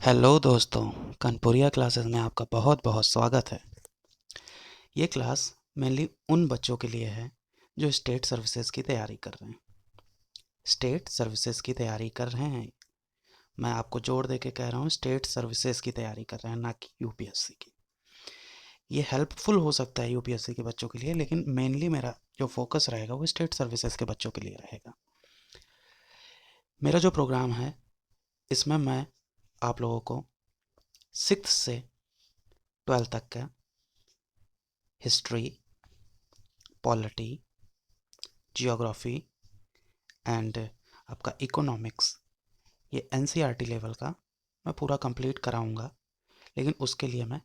Hello दोस्तों, कानपुरिया classes में आपका बहुत बहुत स्वागत है। ये क्लास मेनली उन बच्चों के लिए है जो स्टेट सर्विसेज की तैयारी कर रहे हैं। स्टेट सर्विसेज की तैयारी कर रहे हैं, मैं आपको जोर दे के कह रहा हूँ, स्टेट सर्विसेज की तैयारी कर रहे हैं, ना कि यूपीएससी की। ये हेल्पफुल हो सकता है यूपीएससी के बच्चों के लिए, लेकिन मेनली मेरा जो फोकस रहेगा वो स्टेट सर्विसेज के बच्चों के लिए रहेगा। मेरा जो प्रोग्राम है इसमें मैं आप लोगों को 6th से 12th तक का हिस्ट्री, पॉलिटी, जियोग्राफी एंड आपका इकोनॉमिक्स, ये एनसीईआरटी लेवल का मैं पूरा कंप्लीट कराऊंगा। लेकिन उसके लिए मैं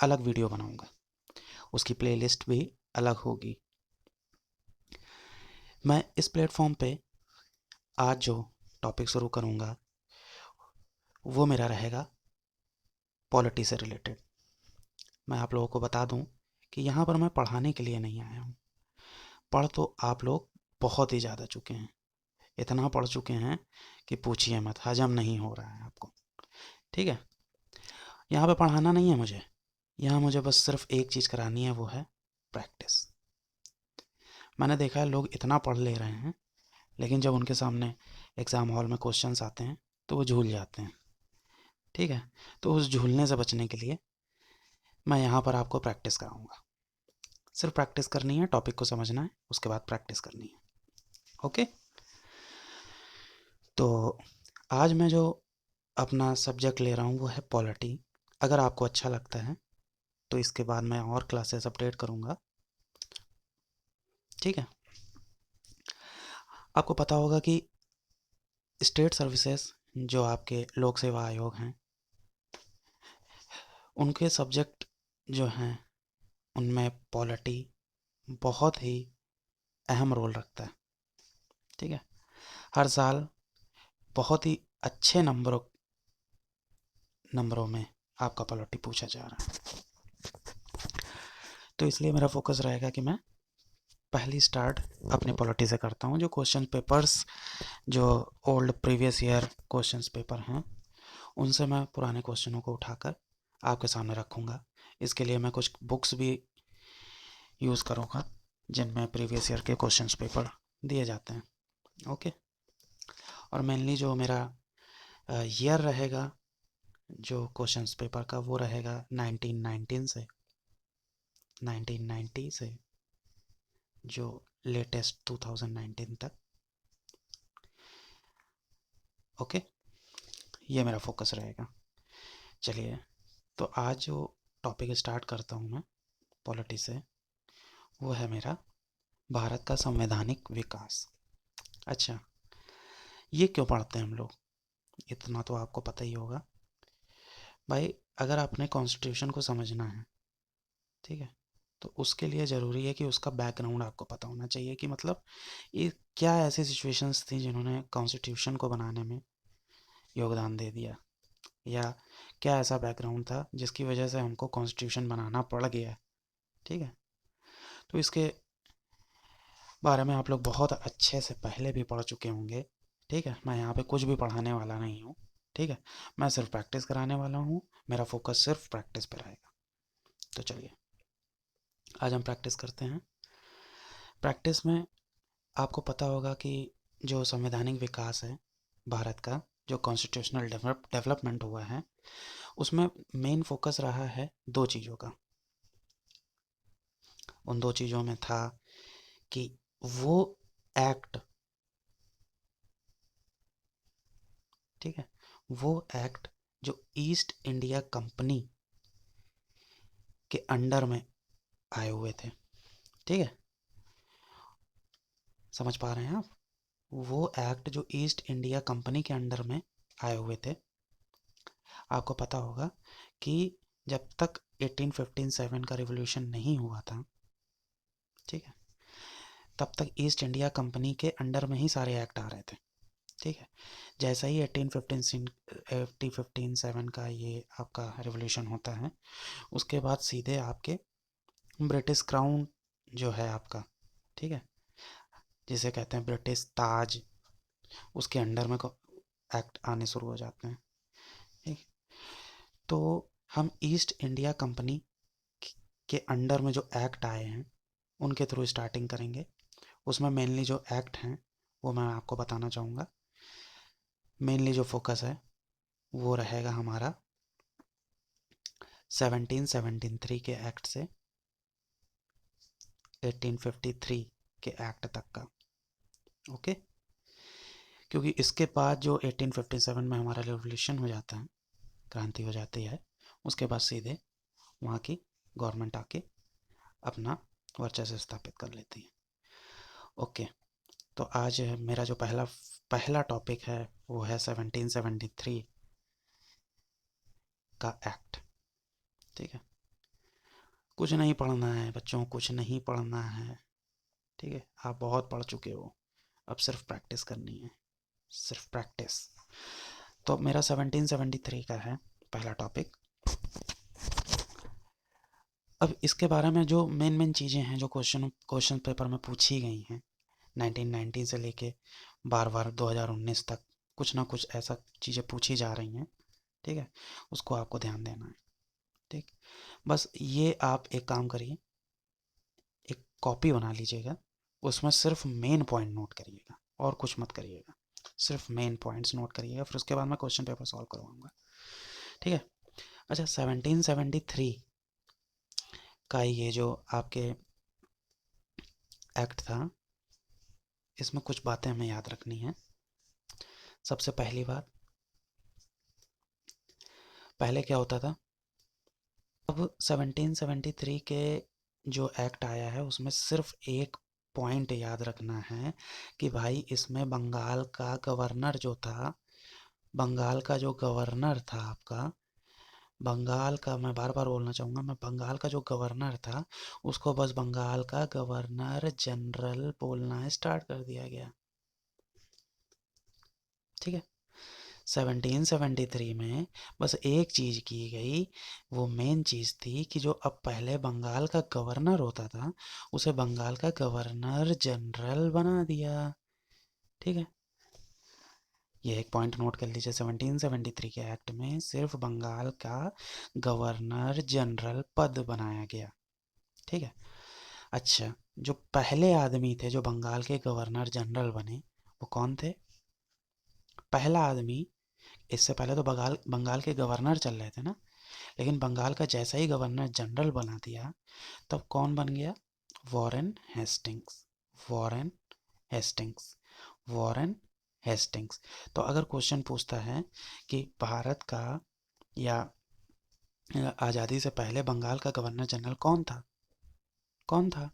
अलग वीडियो बनाऊंगा, उसकी प्लेलिस्ट भी अलग होगी। मैं इस प्लेटफॉर्म पे आज जो टॉपिक शुरू करूंगा वो मेरा रहेगा पॉलिटी से रिलेटेड। मैं आप लोगों को बता दूं कि यहाँ पर मैं पढ़ाने के लिए नहीं आया हूँ। पढ़ तो आप लोग बहुत ही ज़्यादा चुके हैं, इतना पढ़ चुके हैं कि पूछिए मत, हजम नहीं हो रहा है आपको। ठीक है, यहाँ पे पढ़ाना नहीं है मुझे, यहाँ मुझे बस सिर्फ एक चीज़ करानी है, वो है प्रैक्टिस। मैंने देखा है लोग इतना पढ़ ले रहे हैं, लेकिन जब उनके सामने एग्ज़ाम हॉल में क्वेश्चंस आते हैं तो वो झूल जाते हैं। ठीक है, तो उस झूलने से बचने के लिए मैं यहाँ पर आपको प्रैक्टिस कराऊंगा। सिर्फ प्रैक्टिस करनी है, टॉपिक को समझना है, उसके बाद प्रैक्टिस करनी है। ओके, तो आज मैं जो अपना सब्जेक्ट ले रहा हूँ वो है पॉलिटी। अगर आपको अच्छा लगता है तो इसके बाद मैं और क्लासेस अपडेट करूँगा। ठीक है, आपको पता होगा कि स्टेट सर्विसेज जो आपके लोक सेवा आयोग हैं, उनके सब्जेक्ट जो हैं उनमें पॉलिटी बहुत ही अहम रोल रखता है। ठीक है, हर साल बहुत ही अच्छे नंबरों में आपका पॉलिटी पूछा जा रहा है। तो इसलिए मेरा फोकस रहेगा कि मैं पहली स्टार्ट अपने पॉलिटी से करता हूँ। जो क्वेश्चन पेपर्स, जो old previous year questions paper हैं, उनसे मैं पुराने क्वेश्चनों को उठाकर आपके सामने रखूँगा। इसके लिए मैं कुछ बुक्स भी यूज़ करूँगा जिनमें प्रीवियस ईयर के क्वेश्चंस पेपर दिए जाते हैं। ओके, और मेनली जो मेरा ईयर रहेगा जो क्वेश्चंस पेपर का, वो रहेगा 1990 से जो लेटेस्ट 2019 तक। ओके, ये मेरा फोकस रहेगा। चलिए, तो आज जो टॉपिक स्टार्ट करता हूँ मैं पॉलिटी से, वो है मेरा भारत का संवैधानिक विकास। अच्छा, ये क्यों पढ़ते हैं हम लोग, इतना तो आपको पता ही होगा भाई। अगर आपने कॉन्स्टिट्यूशन को समझना है, ठीक है, तो उसके लिए ज़रूरी है कि उसका बैकग्राउंड आपको पता होना चाहिए, कि मतलब ये क्या ऐसी सिचुएशंस थी जिन्होंने कॉन्स्टिट्यूशन को बनाने में योगदान दे दिया, या क्या ऐसा बैकग्राउंड था जिसकी वजह से हमको कॉन्स्टिट्यूशन बनाना पड़ गया। ठीक है, तो इसके बारे में आप लोग बहुत अच्छे से पहले भी पढ़ चुके होंगे। ठीक है, मैं यहाँ पे कुछ भी पढ़ाने वाला नहीं हूँ। ठीक है, मैं सिर्फ प्रैक्टिस कराने वाला हूँ, मेरा फोकस सिर्फ प्रैक्टिस पे रहेगा। तो चलिए, आज हम प्रैक्टिस करते हैं। प्रैक्टिस में आपको पता होगा कि जो संवैधानिक विकास है भारत का, जो कॉन्स्टिट्यूशनल डेवलपमेंट हुआ है, उसमें मेन फोकस रहा है दो चीज़ों का। उन दो चीज़ों में था कि वो एक्ट, ठीक है, वो एक्ट जो ईस्ट इंडिया कंपनी के अंडर में आए हुए थे। ठीक है, समझ पा रहे हैं आप? वो एक्ट जो ईस्ट इंडिया कंपनी के अंडर में आए हुए थे। आपको पता होगा कि जब तक 1857 का रिवॉल्यूशन नहीं हुआ था, ठीक है, तब तक ईस्ट इंडिया कंपनी के अंडर में ही सारे एक्ट आ रहे थे। ठीक है, जैसा ही 1857 का ये आपका रिवॉल्यूशन होता है, उसके बाद सीधे आपके ब्रिटिश क्राउन जो है आपका, ठीक है, जिसे कहते हैं ब्रिटिश ताज, उसके अंडर में एक्ट आने शुरू हो जाते हैं। ठीक, तो हम ईस्ट इंडिया कंपनी के अंडर में जो एक्ट आए हैं उनके थ्रू स्टार्टिंग करेंगे। उसमें मेनली जो एक्ट हैं वो मैं आपको बताना चाहूँगा। मेनली जो फोकस है वो रहेगा हमारा 1773 के एक्ट से 1853 के एक्ट तक का। ओके, क्योंकि इसके बाद जो 1857 में हमारा रेवोल्यूशन हो जाता है, क्रांति हो जाती है, उसके बाद सीधे वहाँ की गवर्नमेंट आके अपना वर्चस्व स्थापित कर लेती है। ओके, तो आज मेरा जो पहला टॉपिक है वो है 1773 का एक्ट। ठीक है, कुछ नहीं पढ़ना है बच्चों, कुछ नहीं पढ़ना है। ठीक है, आप बहुत पढ़ चुके हो, अब सिर्फ प्रैक्टिस करनी है, सिर्फ प्रैक्टिस। तो मेरा 1773 का है पहला टॉपिक। अब इसके बारे में जो मेन चीज़ें हैं जो क्वेश्चन पेपर में पूछी गई हैं 1990 से लेके बार बार 2019 तक कुछ ना कुछ ऐसा चीज़ें पूछी जा रही हैं। ठीक है, उसको आपको ध्यान देना है। ठीक, बस ये आप एक काम करिए, एक कॉपी बना लीजिएगा, उसमें सिर्फ मेन पॉइंट नोट करिएगा और कुछ मत करिएगा, सिर्फ मेन पॉइंट्स नोट करिएगा, फिर उसके बाद मैं क्वेश्चन पेपर सॉल्व करवाऊंगा। ठीक है, अच्छा 1773 का ये जो आपके एक्ट था, इसमें कुछ बातें हमें याद रखनी है। सबसे पहली बात, पहले क्या होता था, अब 1773 के जो एक्ट आया है उसमें सिर्फ एक पॉइंट याद रखना है कि भाई इसमें बंगाल का गवर्नर जो था, बंगाल का जो गवर्नर था आपका, बंगाल का, मैं बार बार बोलना चाहूँगा, मैं बंगाल का जो गवर्नर था उसको बस बंगाल का गवर्नर जनरल बोलना स्टार्ट कर दिया गया। ठीक है, 1773 में बस एक चीज़ की गई, वो मेन चीज़ थी कि जो अब पहले बंगाल का गवर्नर होता था उसे बंगाल का गवर्नर जनरल बना दिया। ठीक है, ये एक पॉइंट नोट कर लीजिए, 1773 के एक्ट में सिर्फ बंगाल का गवर्नर जनरल पद बनाया गया। ठीक है, अच्छा, जो पहले आदमी थे जो बंगाल के गवर्नर जनरल बने वो कौन थे? पहला आदमी, इससे पहले तो बंगाल बंगाल के गवर्नर चल रहे थे ना, लेकिन बंगाल का जैसा ही गवर्नर जनरल बना दिया तब कौन बन गया? Warren Hastings. Warren Hastings. Warren Hastings. तो अगर क्वेश्चन पूछता है कि भारत का या आज़ादी से पहले बंगाल का गवर्नर जनरल कौन था, कौन था?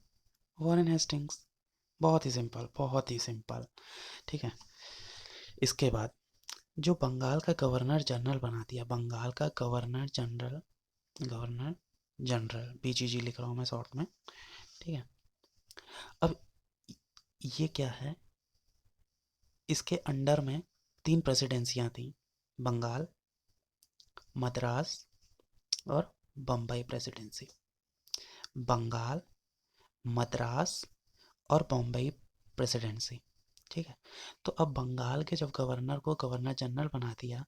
Warren Hastings. बहुत ही सिंपल, बहुत ही सिंपल। ठीक है, इसके बाद जो बंगाल का गवर्नर जनरल बना दिया, बंगाल का गवर्नर जनरल, गवर्नर जनरल बीजीजी लिख रहा हूँ मैं शॉर्ट में। ठीक है, अब ये क्या है, इसके अंडर में 3 प्रेसिडेंसियाँ थी, बंगाल, मद्रास और बम्बई प्रेसिडेंसी। बंगाल, मद्रास और बम्बई प्रेसिडेंसी। ठीक है, तो अब बंगाल के जब गवर्नर को गवर्नर जनरल बना दिया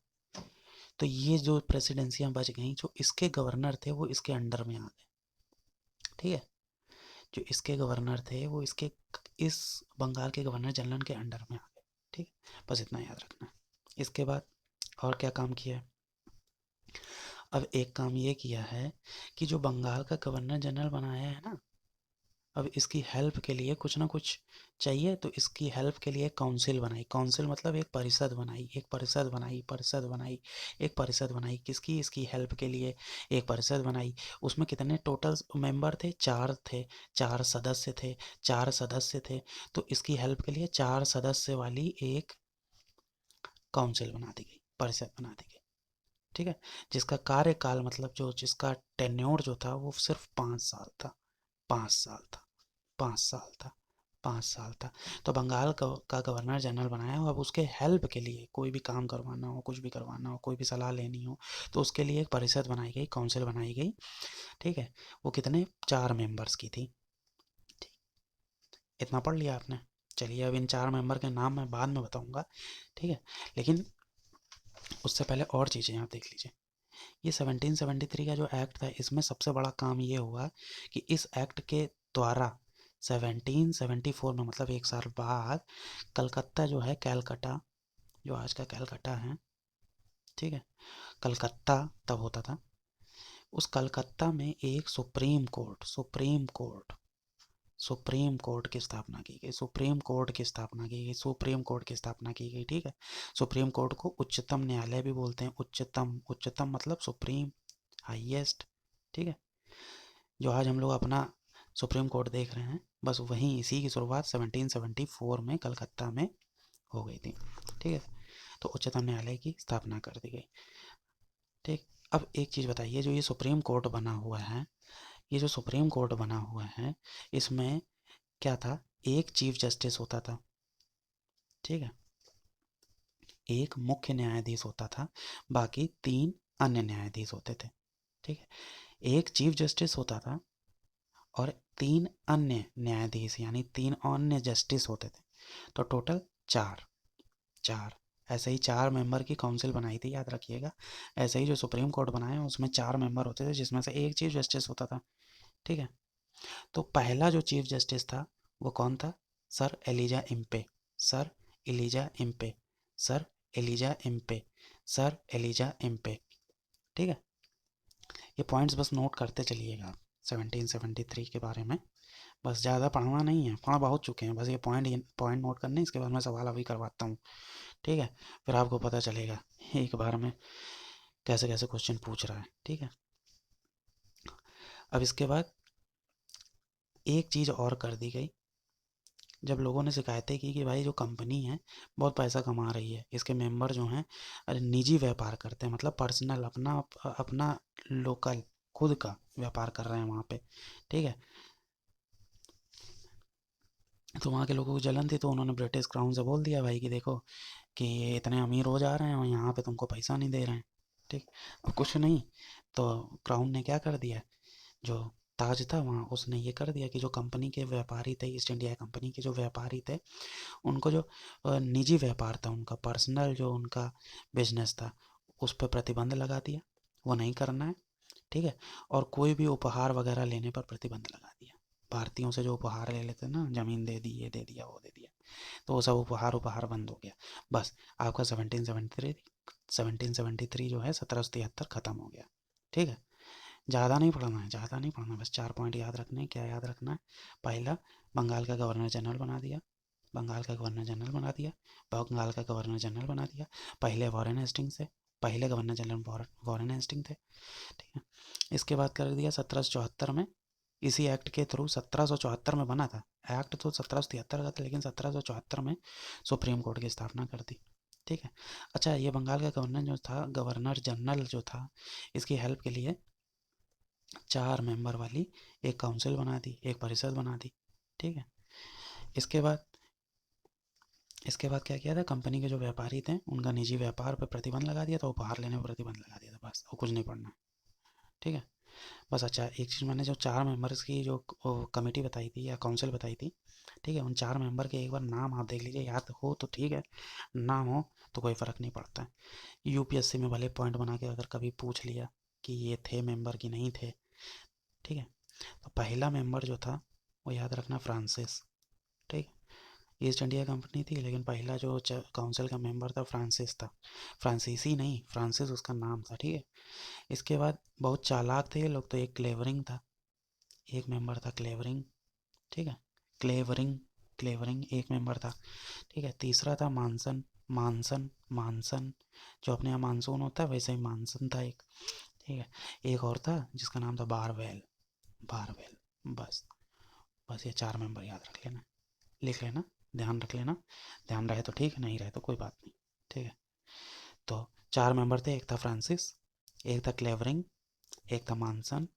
तो ये जो प्रेसिडेंसियाँ बच गई, जो इसके गवर्नर थे वो इसके अंडर में आ गए। ठीक है, जो इसके गवर्नर थे वो इसके, इस बंगाल के गवर्नर जनरल के अंडर में आ गए। ठीक है, बस इतना याद रखना है। इसके बाद और क्या काम किया है? अब एक काम ये किया है कि जो बंगाल का गवर्नर जनरल बनाया है ना, अब इसकी हेल्प के लिए कुछ ना कुछ चाहिए, तो इसकी हेल्प के लिए काउंसिल बनाई। काउंसिल मतलब एक परिषद बनाई, एक परिषद बनाई, परिषद बनाई, एक परिषद बनाई, किसकी? इसकी हेल्प के लिए एक परिषद बनाई। उसमें कितने टोटल मेंबर थे? 4 थे, 4 सदस्य थे, 4 सदस्य थे। तो इसकी हेल्प के लिए 4 सदस्य वाली एक काउंसिल बना दी गई, परिषद बना दी गई। ठीक है, जिसका कार्यकाल मतलब जो जिसका टेन्योर जो था वो सिर्फ 5 साल था। 5 साल था, 5 साल था, 5 साल था। तो बंगाल का गवर्नर जनरल बनाया हो, अब उसके हेल्प के लिए कोई भी काम करवाना हो, कुछ भी करवाना हो, कोई भी सलाह लेनी हो, तो उसके लिए एक परिषद बनाई गई, काउंसिल बनाई गई। ठीक है, वो कितने? 4 मेंबर्स की थी। ठीक, इतना पढ़ लिया आपने। चलिए, अब इन 4 मेंबर के नाम मैं बाद में बताऊंगा। ठीक है, लेकिन उससे पहले और चीज़ें आप देख लीजिए। ये 1773 का जो एक्ट था, इसमें सबसे बड़ा काम ये हुआ कि इस एक्ट के द्वारा 1774 में, मतलब 1 साल बाद, कलकत्ता जो है, कैलकटा जो आज का कैलकटा है, ठीक है, कलकत्ता तब होता था, उस कलकत्ता में एक सुप्रीम कोर्ट की स्थापना की गई। सुप्रीम कोर्ट की स्थापना की गई, ठीक है। सुप्रीम कोर्ट को उच्चतम न्यायालय भी बोलते हैं। उच्चतम मतलब सुप्रीम, हाईएस्ट, ठीक है। जो आज हम लोग अपना सुप्रीम कोर्ट देख रहे हैं, बस वहीं इसी की शुरुआत 1774 में कलकत्ता में हो गई थी, ठीक है। तो उच्चतम न्यायालय की स्थापना कर दी गई, ठीक। अब एक चीज़ बताइए, जो ये सुप्रीम कोर्ट बना हुआ है, ये जो सुप्रीम कोर्ट बना हुआ है, इसमें क्या था, एक चीफ जस्टिस होता था, ठीक है, एक मुख्य न्यायाधीश होता था, बाकी 3 अन्य न्यायाधीश होते थे, ठीक है। एक चीफ जस्टिस होता था और 3 अन्य न्यायाधीश, यानी 3 अन्य जस्टिस होते थे, तो टोटल 4। ऐसे ही 4 मेंबर की काउंसिल बनाई थी, याद रखिएगा। ऐसे ही जो सुप्रीम कोर्ट बनाया उसमें 4 मेंबर होते थे, जिसमें से एक चीफ जस्टिस होता था, ठीक है। तो पहला जो चीफ जस्टिस था वो कौन था, sir Elijah Impey, sir Elijah Impey, sir Elijah Impey, sir Elijah Impey, ठीक है। ये पॉइंट्स बस नोट करते चलिएगा 1773 के बारे में, बस ज़्यादा पढ़ना नहीं है, पढ़ बहुत चुके हैं, बस ये पॉइंट नोट करने, इसके बाद मैं सवाल अभी करवाता हूँ, ठीक है। फिर आपको पता चलेगा एक बार में कैसे कैसे क्वेश्चन पूछ रहा है, ठीक है। अब इसके बाद एक चीज़ और कर दी गई, जब लोगों ने शिकायतें की कि भाई जो कंपनी है बहुत पैसा कमा रही है, इसके मेंबर जो हैं अरे निजी व्यापार करते हैं, मतलब पर्सनल, अपना अपना लोकल खुद का व्यापार कर रहे हैं वहाँ पे, ठीक है। तो वहाँ के लोगों को जलन थी, तो उन्होंने ब्रिटिश क्राउन से बोल दिया भाई कि देखो कि ये इतने अमीर हो जा रहे हैं और यहाँ पे तुमको पैसा नहीं दे रहे हैं, ठीक। अब कुछ नहीं, तो क्राउन ने क्या कर दिया, जो ताज था वहाँ, उसने ये कर दिया कि जो कंपनी के व्यापारी थे, ईस्ट इंडिया कंपनी के जो व्यापारी थे, उनको जो निजी व्यापार था, उनका पर्सनल जो उनका बिजनेस था, उस पर प्रतिबंध लगा दिया, वो नहीं करना है, ठीक है। और कोई भी उपहार वगैरह लेने पर प्रतिबंध लगा दिया। भारतीयों से जो उपहार ले लेते ना, जमीन दे दी, ये दे दिया, वो दे दिया, तो वो सब उपहार बंद हो गया। बस आपका 1773 जो है 1773 ख़त्म हो गया, ठीक है। ज़्यादा नहीं पढ़ना है, ज़्यादा नहीं पढ़ना, बस 4 पॉइंट याद रखने हैं। क्या याद रखना है, पहला, बंगाल का गवर्नर जनरल बना दिया, बंगाल का गवर्नर जनरल बना दिया, बंगाल का गवर्नर जनरल बना दिया, पहले वॉरेन हेस्टिंग्स से, पहले गवर्नर जनरल वॉरेन हेस्टिंग थे, ठीक है। इसके बाद कर दिया 1774 में, इसी एक्ट के थ्रू 1774 में बना था, एक्ट तो 1773 का था, लेकिन 1774 में सुप्रीम कोर्ट की स्थापना कर दी, ठीक है। अच्छा, ये बंगाल का गवर्नर जनरल जो था, इसकी हेल्प के लिए 4 मेंबर वाली एक काउंसिल बना दी, एक परिषद बना दी, ठीक है। इसके बाद क्या किया था, कंपनी के जो व्यापारी थे उनका निजी व्यापार पर प्रतिबंध लगा दिया था, उपहार लेने पर प्रतिबंध लगा दिया था, बस और कुछ नहीं पढ़ना, ठीक है। बस अच्छा, एक चीज़, मैंने जो 4 मेंबर्स की जो कमेटी बताई थी या काउंसिल बताई थी, ठीक है, उन 4 मेंबर के एक बार नाम आप देख लीजिए, याद हो तो ठीक है, ना हो तो कोई फ़र्क नहीं पड़ता है। यूपीएससी में भले पॉइंट बना के अगर कभी पूछ लिया कि ये थे मेंबर कि नहीं थे, ठीक है। तो पहला मेंबर जो था वो याद रखना, फ्रांसिस, ठीक। ईस्ट इंडिया कंपनी थी, लेकिन पहला जो काउंसिल का मेंबर था फ्रांसिस था, फ्रांसीसी नहीं, फ्रांसिस उसका नाम था, ठीक है। इसके बाद बहुत चालाक थे ये लोग, तो एक क्लेवरिंग था, एक मेंबर था क्लेवरिंग, ठीक है, क्लेवरिंग, एक मेंबर था, ठीक है। तीसरा था मानसन, मानसन, जो अपने यहाँ मानसून होता है वैसे ही मानसन था एक, ठीक है। एक और था जिसका नाम था बारवेल, बस। बस ये 4 मेंबर याद रख लेना, लिख लेना, ध्यान रख लेना, ध्यान रहे तो ठीक, नहीं रहे तो कोई बात नहीं, ठीक है। तो 4 मेंबर थे, एक था फ्रांसिस, एक था क्लेवरिंग, एक था मानसन,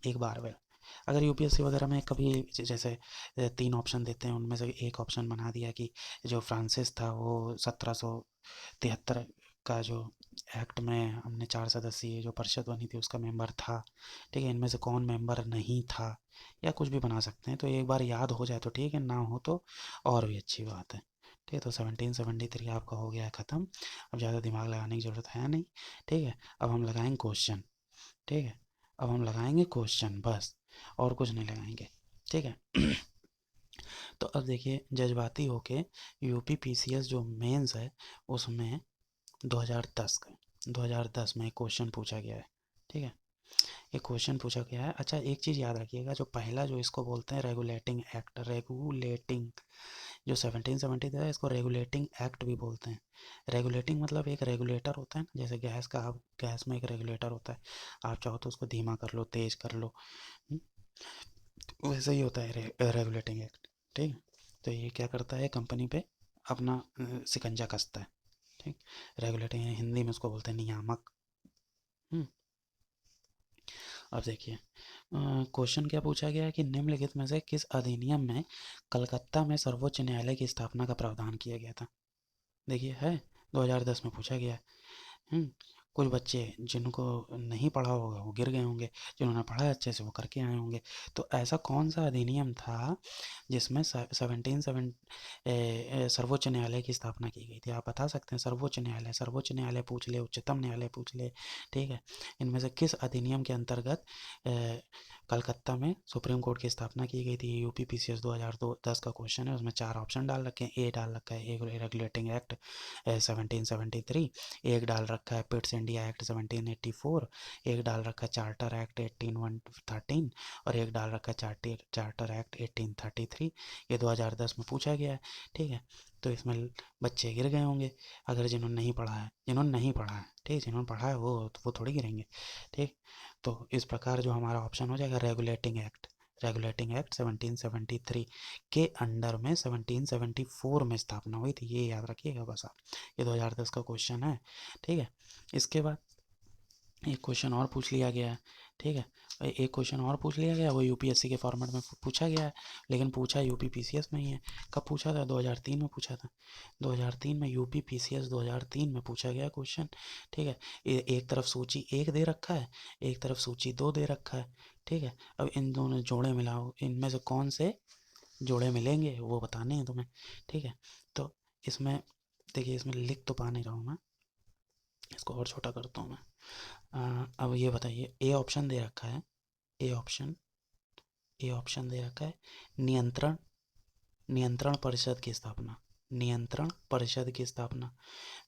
एक बारवेल। अगर यूपीएससी वगैरह में कभी जैसे 3 ऑप्शन देते हैं, उनमें से एक ऑप्शन बना दिया कि जो फ्रांसिस था वो 1773 का जो एक्ट में हमने 4 सदस्यीय जो परिषद बनी थी उसका मेंबर था, ठीक है, इनमें से कौन मेंबर नहीं था, या कुछ भी बना सकते हैं। तो एक बार याद हो जाए तो ठीक है, ना हो तो और भी अच्छी बात है, ठीक है। तो 1773 आपका हो गया है ख़त्म। अब ज़्यादा दिमाग लगाने की ज़रूरत है नहीं। ठीक है। अब हम लगाएंगे क्वेश्चन। ठीक है। अब हम लगाएंगे क्वेश्चन बस, और कुछ नहीं लगाएंगे। ठीक है। तो अब देखिए, जज्बाती होके यूपी पीसीएस जो मेंस है उसमें 2010 में एक क्वेश्चन पूछा गया है। ठीक है। एक क्वेश्चन पूछा गया है। अच्छा, एक चीज़ याद रखिएगा, जो पहला जो इसको बोलते हैं रेगुलेटिंग एक्ट, रेगुलेटिंग जो 1770 है, इसको रेगुलेटिंग एक्ट भी बोलते हैं। रेगुलेटिंग मतलब एक रेगुलेटर होता है ना, जैसे गैस का, आप गैस में एक रेगुलेटर होता है, आप चाहो तो उसको धीमा कर लो, तेज कर लो। हम्म, वैसे ही होता है रेगुलेटिंग एक्ट। ठीक है। तो ये क्या करता है, कंपनी पे अपना शिकंजा कसता है। ठीक। रेगुलेटिंग हिंदी में उसको बोलते हैं नियामक। हम्म, अब देखिए, क्वेश्चन क्या पूछा गया है कि निम्नलिखित में से किस अधिनियम में कलकत्ता में सर्वोच्च न्यायालय की स्थापना का प्रावधान किया गया था। देखिए है, 2010 में पूछा गया है। हम्म, कुछ बच्चे जिनको नहीं पढ़ा होगा वो गिर गए होंगे, जिन्होंने पढ़ा है अच्छे से वो करके आए होंगे। तो ऐसा कौन सा अधिनियम था जिसमें 17 सर्वोच्च न्यायालय की स्थापना की गई थी। आप बता सकते हैं, सर्वोच्च न्यायालय पूछ ले, उच्चतम न्यायालय पूछ ले। ठीक है। इनमें से किस अधिनियम के अंतर्गत कलकत्ता में सुप्रीम कोर्ट की स्थापना की गई थी। यूपी पीसीएस 2010 का क्वेश्चन है, उसमें 4 ऑप्शन डाल रखे हैं। ए डाल रखा है एक रेगुलेटिंग एक्ट 1773, एक डाल रखा है पिट्स इंडिया एक्ट 1784, एक डाल रखा है चार्टर एक्ट 18113, और एक डाल रखा है चार्टर एक्ट 1833। ये 2010 में पूछा गया है। ठीक है। तो इसमें बच्चे गिर गए होंगे, अगर जिन्होंने नहीं पढ़ा है। ठीक, जिन्होंने पढ़ा है वो थोड़ी गिरेंगे। ठीक। तो इस प्रकार जो हमारा ऑप्शन हो जाएगा रेगुलेटिंग एक्ट 1773 के अंडर में 1774 में स्थापना हुई थी। ये याद रखिएगा बस आप, ये 2010 का क्वेश्चन है। ठीक है। इसके बाद एक क्वेश्चन और पूछ लिया गया है। ठीक है। एक क्वेश्चन और पूछ लिया गया, वो यूपीएससी के फॉर्मेट में पूछा गया है, लेकिन पूछा यूपी पीसीएस में ही है। कब पूछा था, 2003 में पूछा था। 2003 में यूपी पीसीएस 2003 में पूछा गया क्वेश्चन। ठीक है। एक तरफ सूची 1 दे रखा है, एक तरफ सूची 2 दे रखा है। ठीक है। अब इन दोनों जोड़े मिलाओ, इनमें से कौन से जोड़े मिलेंगे वो बताने हैं तुम्हें। ठीक है। तो इसमें देखिए, इसमें लिख तो पा नहीं रहा हूँ मैं, इसको और छोटा करता हूँ मैं। अब ये बताइए, ए ऑप्शन दे रखा है, ए ऑप्शन ए ऑप्शन दे रखा है नियंत्रण नियंत्रण परिषद की स्थापना, नियंत्रण परिषद की स्थापना।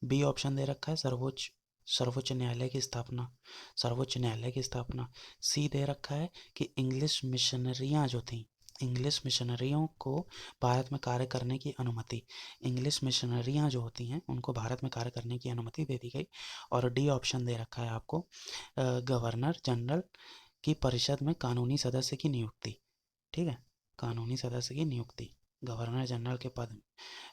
बी ऑप्शन दे रखा है सर्वोच्च न्यायालय की स्थापना, सर्वोच्च न्यायालय की स्थापना। सी दे रखा है कि इंग्लिश मिशनरियाँ जो थीं, इंग्लिश मिशनरियों को भारत में कार्य करने की अनुमति, इंग्लिश मिशनरियाँ जो होती हैं उनको भारत में कार्य करने की अनुमति दे दी गई। और डी ऑप्शन दे रखा है आपको गवर्नर जनरल की परिषद में कानूनी सदस्य की नियुक्ति। ठीक है। कानूनी सदस्य की नियुक्ति, गवर्नर जनरल के पद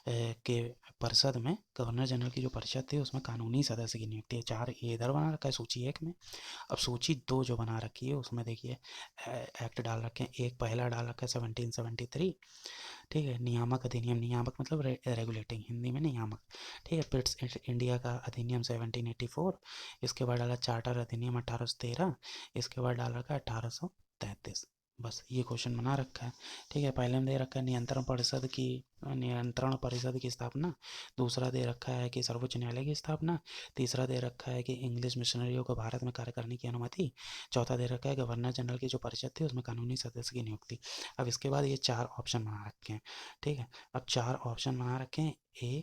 के परिषद में, गवर्नर जनरल की जो परिषद थी उसमें कानूनी सदस्य की नियुक्ति है। 4 ये इधर बना रखा है सूची 1 में। अब सूची 2 जो बना रखी है उसमें देखिए एक्ट डाल रखे हैं। एक पहला डाल रखा है 1773। ठीक है। नियामक अधिनियम, नियामक मतलब रेगुलेटिंग, हिंदी में नियामक। ठीक है। पिट्स इंडिया का अधिनियम 1784। इसके बाद डाला चार्टर अधिनियम 1813। इसके बाद डाल रखा है 1833। बस ये क्वेश्चन बना रखा है। ठीक है। पहले में दे रखा है नियंत्रण परिषद की स्थापना। दूसरा दे रखा है कि सर्वोच्च न्यायालय की स्थापना। तीसरा दे रखा है कि इंग्लिश मिशनरियों को भारत में कार्य करने की अनुमति। चौथा दे रखा है गवर्नर जनरल की जो परिषद थी उसमें कानूनी सदस्य की नियुक्ति। अब इसके बाद ये 4 ऑप्शन बना रखे हैं। ठीक है। अब 4 ऑप्शन बना रखे हैं। ए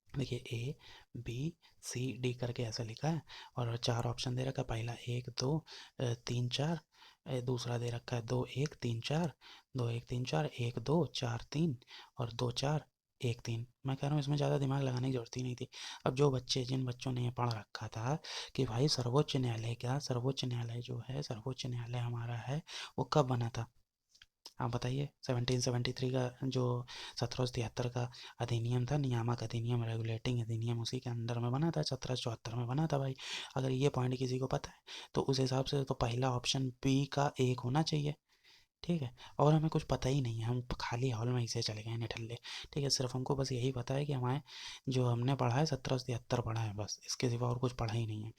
देखिए, ए बी सी डी करके ऐसा लिखा है, और 4 ऑप्शन दे रखा है। पहला 1 2 3 4, दूसरा दे रखा है 2 1 3 4, 2 1 3 4, 1 2 4 3, और 2 4 1 3। मैं कह रहा हूँ इसमें ज़्यादा दिमाग लगाने की जरूरत ही नहीं थी। अब जिन बच्चों ने ये पढ़ रखा था कि भाई सर्वोच्च न्यायालय जो है, सर्वोच्च न्यायालय हमारा है, वो कब बना था, आप बताइए। 1773 का जो 1773 का अधिनियम था, नियामक अधिनियम, रेगुलेटिंग अधिनियम, उसी के अंदर में बना था, 1774 में बना था भाई। अगर ये पॉइंट किसी को पता है तो उस हिसाब से तो पहला ऑप्शन बी का 1 होना चाहिए। ठीक है, और हमें कुछ पता ही नहीं है, हम खाली हॉल में ऐसे चले गए निठल्ले। ठीक है, सिर्फ हमको बस यही पता है कि हमारे जो हमने पढ़ा है 1773 पढ़ा है, बस इसके सिवा और कुछ पढ़ा ही नहीं है।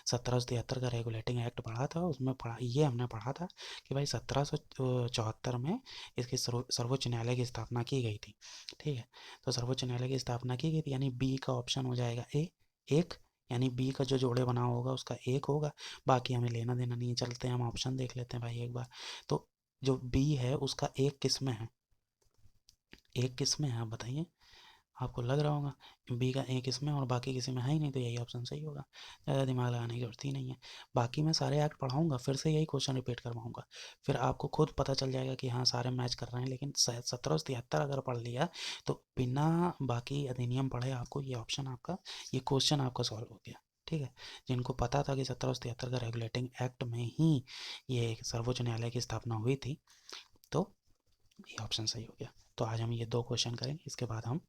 1773 का रेगुलेटिंग एक्ट पढ़ा था, उसमें पढ़ा ये हमने पढ़ा था कि भाई 1774 में इसकी सर्वोच्च न्यायालय की स्थापना की गई थी। ठीक है, तो सर्वोच्च न्यायालय की स्थापना की गई थी, यानी बी का ऑप्शन हो जाएगा ए, एक, यानी बी का जो जोड़े बना होगा उसका एक होगा। बाकी हमें लेना देना नहीं है, चलते हैं हम ऑप्शन देख लेते हैं भाई एक बार। तो जो बी है उसका एक किस में है, एक किस में है आप बताइए, आपको लग रहा होगा बी का एक इसमें और बाकी किसी में है ही नहीं, तो यही ऑप्शन सही होगा। ज़्यादा दिमाग लगाने की जरूरत ही नहीं है। बाकी मैं सारे एक्ट पढ़ाऊंगा, फिर से यही क्वेश्चन रिपीट करवाऊंगा, फिर आपको खुद पता चल जाएगा कि हाँ सारे मैच कर रहे हैं। लेकिन 1773 अगर पढ़ लिया तो बिना बाकी अधिनियम पढ़े आपको ये ऑप्शन आपका, ये क्वेश्चन आपका सॉल्व हो गया। ठीक है, जिनको पता था कि 1773 का रेगुलेटिंग एक्ट में ही ये सर्वोच्च न्यायालय की स्थापना हुई थी, तो ये ऑप्शन सही हो गया। तो आज हम ये दो क्वेश्चन करेंगे, इसके बाद हम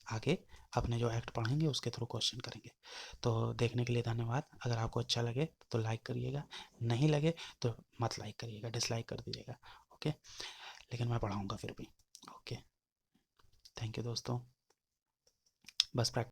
आगे अपने जो एक्ट पढ़ेंगे उसके थ्रू क्वेश्चन करेंगे। तो देखने के लिए धन्यवाद। अगर आपको अच्छा लगे तो लाइक करिएगा, नहीं लगे तो मत लाइक करिएगा, डिसलाइक कर दीजिएगा। ओके, लेकिन मैं पढ़ाऊँगा फिर भी। ओके, थैंक यू दोस्तों, बस प्रैक्टिस